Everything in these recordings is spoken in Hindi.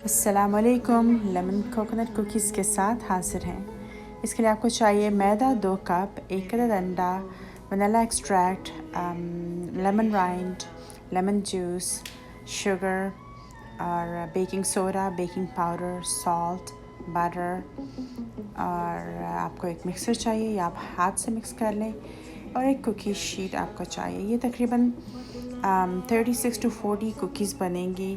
अस्सलामुअलैकुम। लेमन कोकोनट कुकीज़ के साथ हाजिर हैं। इसके लिए आपको चाहिए मैदा 2 कप, 1 अदद अंडा, vanilla extract, lemon rind, lemon juice, sugar और baking soda, baking powder, salt, butter और आपको एक मिक्सर चाहिए या आप हाथ से मिक्स कर लें और एक कुकी शीट आपको चाहिए। ये तकरीबन 36 to 40 कुकीज़ बनेंगी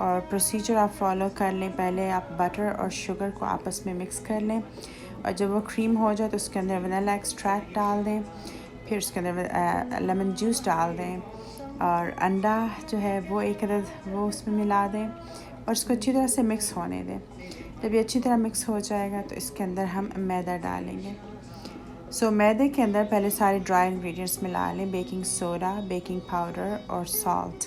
और प्रोसीजर आप फॉलो कर लें। पहले आप बटर और शुगर को आपस में मिक्स कर लें और जब वो क्रीम हो जाए तो उसके अंदर वनीला एक्सट्रैक्ट डाल दें, फिर उसके अंदर लेमन जूस डाल दें और अंडा जो है वो 1 अदद वो उसमें मिला दें और उसको अच्छी तरह से मिक्स होने दें। जब ये अच्छी तरह मिक्स हो जाएगा तो इसके अंदर हम मैदा डालेंगे। मैदे के अंदर पहले सारे ड्राई इंग्रेडिएंट्स मिला लें, बेकिंग सोडा, बेकिंग पाउडर और सॉल्ट।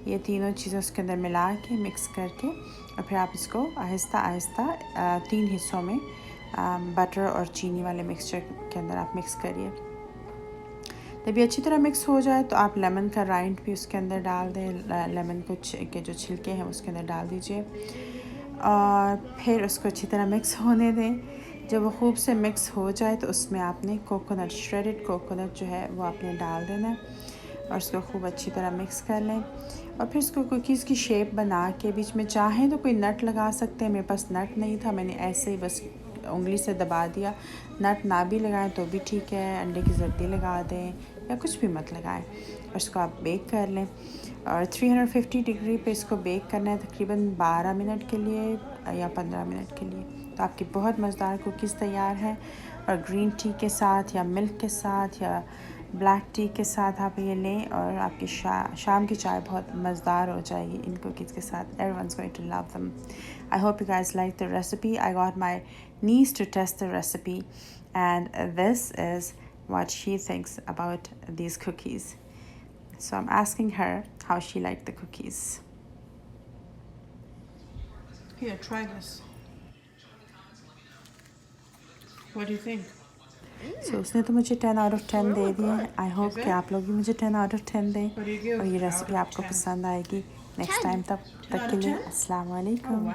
ये तीनों चीज़ें उसके अंदर मिला के मिक्स करके और फिर आप इसको आहिस्ता आहिस्ता 3 हिस्सों में बटर और चीनी वाले मिक्सचर के अंदर आप मिक्स करिए। जब ये अच्छी तरह मिक्स हो जाए तो आप लेमन का राइंड भी उसके अंदर डाल दें, लेमन के जो छिलके हैं उसके अंदर डाल दीजिए और फिर उसको अच्छी तरह मिक्स होने दें। जब वो खूब से मिक्स हो जाए तो उसमें आपने कोकोनट, श्रेडेड कोकोनट जो है वो आपने डाल देना है और उसको खूब अच्छी तरह मिक्स कर लें और फिर उसको कुकीज़ की शेप बना के बीच में चाहें तो कोई नट लगा सकते हैं। मेरे पास नट नहीं था, मैंने ऐसे ही बस उंगली से दबा दिया। नट ना भी लगाएं तो भी ठीक है, अंडे की जर्दी लगा दें या कुछ भी मत लगाएं और इसको आप बेक कर लें और 350 डिग्री पे इसको बेक करना है तकरीबन 12 मिनट के लिए या 15 मिनट के लिए। तो आपकी बहुत मज़ेदार कुकीज़ तैयार हैं और ग्रीन टी के साथ या मिल्क के साथ या ब्लैक टी के साथ आप ये लें और आपकी शाम की चाय बहुत मज़ेदार हो जाएगी इन कुकीज़ के साथ। Everyone's going to love them. I hope you guys like the recipe. I got my niece to test the recipe and this is what she thinks about these cookies. So I'm asking her how she liked the cookies. Here, try this. What do you think? उसने तो मुझे 10 out of 10 दे दिए हैं। आई होप कि आप लोग भी मुझे 10 out of 10 दें और ये रेसिपी आपको पसंद आएगी। नेक्स्ट टाइम तक के लिए अस्सलाम वालेकुम।